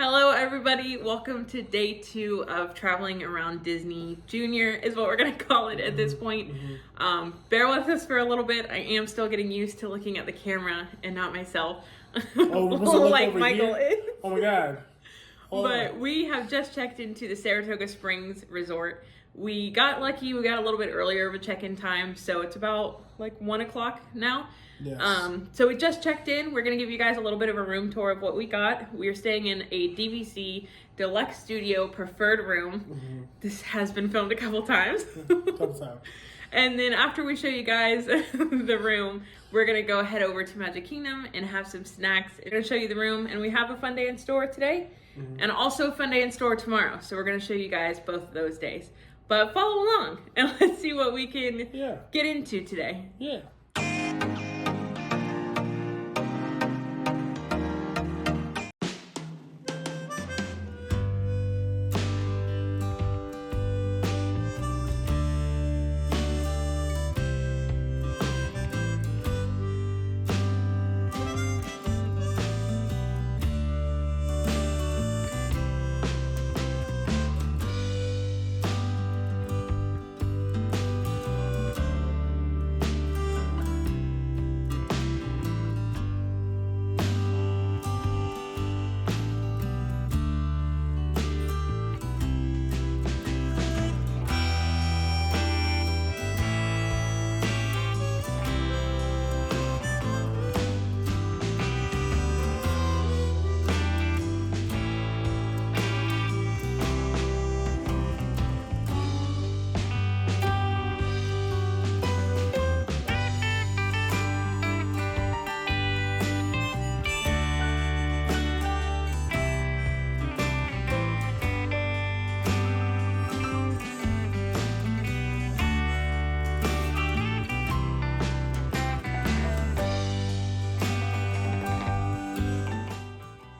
Hello, everybody. Welcome to day 2 of traveling around Disney Junior, is what we're going to call it at this point. Bear with us for a little bit. I am still getting used to looking at the camera and not myself. Oh, we're supposed to look like over Michael here? is. Oh my God. But we have just checked into the Saratoga Springs Resort. We got lucky. We got a little bit earlier of a check-in time, so it's about like 1 o'clock now. Yes. So we just checked in. We're going to give you guys a little bit of a room tour of what we got. We are staying in a DVC Deluxe Studio Preferred Room. This has been filmed a couple times. And then after we show you guys the room, we're going to go head over to Magic Kingdom and have some snacks. We're going to show you the room, and we have a fun day in store today and also a fun day in store tomorrow. So we're going to show you guys both of those days. But follow along and let's see what we can get into today. Yeah.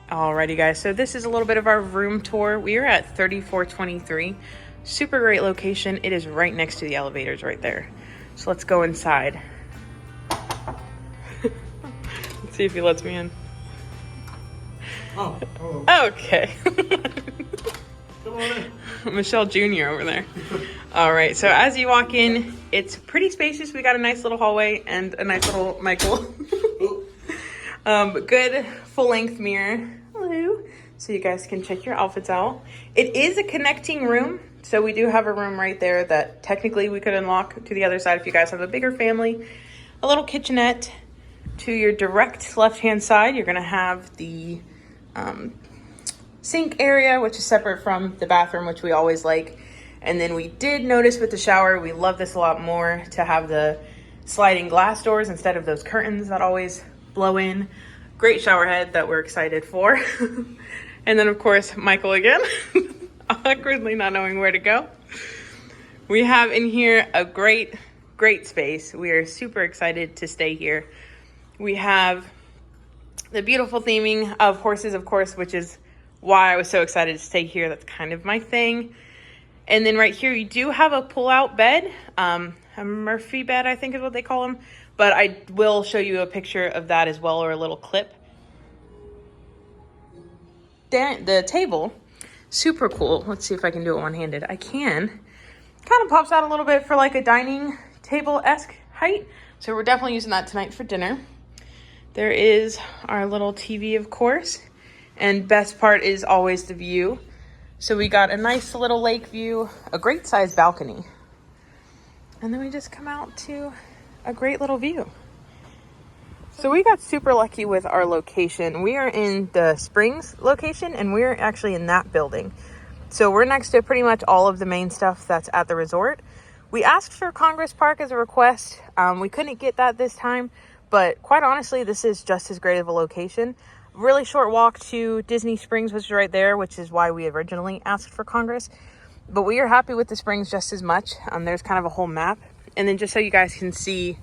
Alrighty guys, so this is a little bit of our room tour. We are at 3423. Super great location. It is right next to the elevators right there. So let's go inside. Let's see if he lets me in. Oh, hello. Okay. Come on in. Michelle Jr. over there. Alright, so as you walk in, it's pretty spacious. We got a nice little hallway and a nice little Michael. Good full-length mirror. Hello. So you guys can check your outfits out. It is a connecting room. So we do have a room right there that technically we could unlock to the other side if you guys have a bigger family. A little kitchenette. To your direct left-hand side, you're going to have the sink area, which is separate from the bathroom, which we always like. And then we did notice with the shower, we love this a lot more to have the sliding glass doors instead of those curtains that always blow in. Great shower head that we're excited for. And then of course, Michael again, awkwardly not knowing where to go. We have in here a great space. We are super excited to stay here. We have the beautiful theming of horses, of course, which is why I was so excited to stay here. That's kind of my thing. And then right here, you do have a pull-out bed, a Murphy bed, I think is what they call them. But I will show you a picture of that as well, or a little clip. The table, super cool. Let's see if I can do it one-handed. I can. Kind of pops out a little bit for like a dining table-esque height. So we're definitely using that tonight for dinner. There is our little TV, of course. And best part is always the view. So we got a nice little lake view, a great size balcony. And then we just come out to a great little view. So we got super lucky with our location. We are in the Springs location and we're actually in that building. So we're next to pretty much all of the main stuff that's at the resort. We asked for Congress Park as a request. We couldn't get that this time, but quite honestly, this is just as great of a location. Really short walk to Disney Springs, which is right there, which is why we originally asked for Congress. But we are happy with the Springs just as much. There's kind of a whole map. And then just so you guys can see,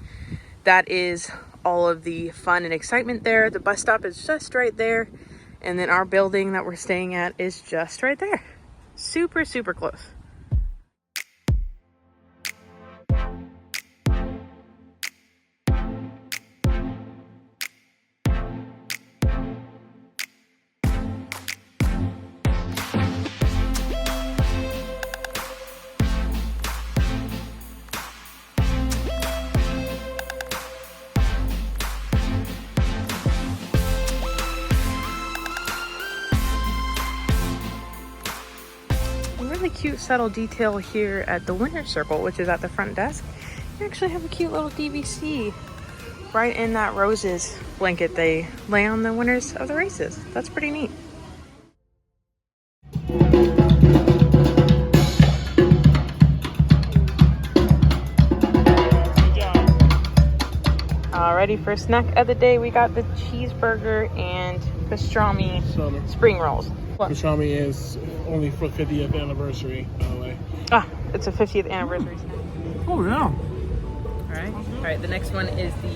that is all of the fun and excitement there. The bus stop is just right there. And then our building that we're staying at is just right there. Super, super close. really cute subtle detail here at the winner's circle, which is at the front desk. You actually have a cute little DVC right in that roses blanket they lay on the winners of the races. That's pretty neat. Alrighty, for snack of the day, we got the cheeseburger and pastrami spring rolls. What? Pastrami is only for 50th anniversary, by the way. Ah, it's a 50th anniversary snack. Oh, yeah. Alright, the next one is the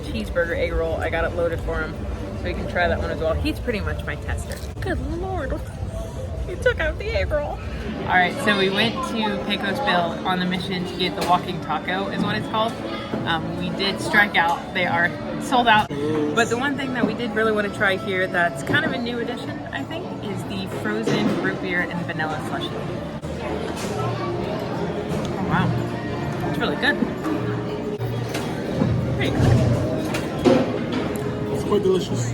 cheeseburger egg roll. I got it loaded for him, so he can try that one as well. He's pretty much my tester. Good Lord, he took out the egg roll. Alright, so we went to Pecos Bill on the mission to get the walking taco, is what it's called. We did strike out. They are sold out. But the one thing that we did really want to try here that's kind of a new addition, I think, is the frozen root beer and vanilla slushie. Oh, wow. It's really good. Pretty good. It's quite delicious.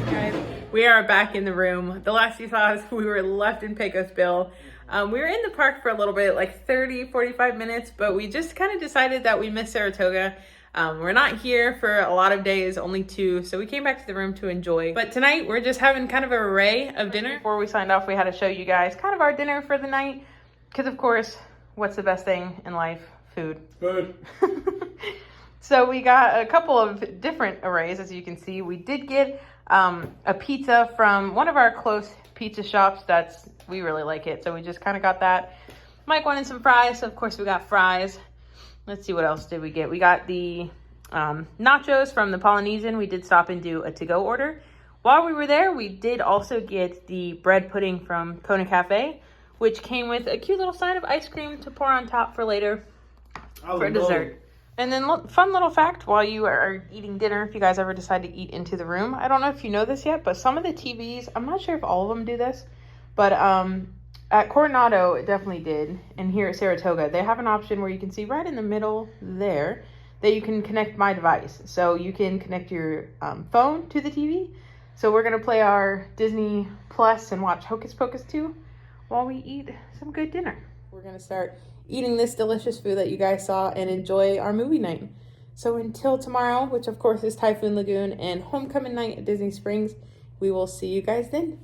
We are back in the room. The last you saw us, we were left in Pecos Bill. We were in the park for a little bit, like 30, 45 minutes, but we just kind of decided that we missed Saratoga. We're not here for a lot of days, only 2, so we came back to the room to enjoy. But tonight, we're just having kind of an array of dinner. Before we signed off, we had to show you guys kind of our dinner for the night, because of course, what's the best thing in life? Food. Good. So we got a couple of different arrays, as you can see. We did get a pizza from one of our close pizza shops. We really like it, so we just kind of got that. Mike wanted some fries, so of course we got fries. Let's see, what else did we get? We got the nachos from the Polynesian. We did stop and do a to-go order. While we were there, we did also get the bread pudding from Kona Cafe, which came with a cute little side of ice cream to pour on top for later for dessert. And then fun little fact, while you are eating dinner, if you guys ever decide to eat into the room, I don't know if you know this yet, but some of the TVs, I'm not sure if all of them do this, but at Coronado, it definitely did. And here at Saratoga, they have an option where you can see right in the middle there that you can connect my device. So you can connect your phone to the TV. So we're going to play our Disney Plus and watch Hocus Pocus 2 while we eat some good dinner. We're going to start eating this delicious food that you guys saw and enjoy our movie night. So until tomorrow, which of course is Typhoon Lagoon and Homecoming night at Disney Springs, we will see you guys then.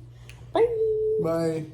Bye. Bye.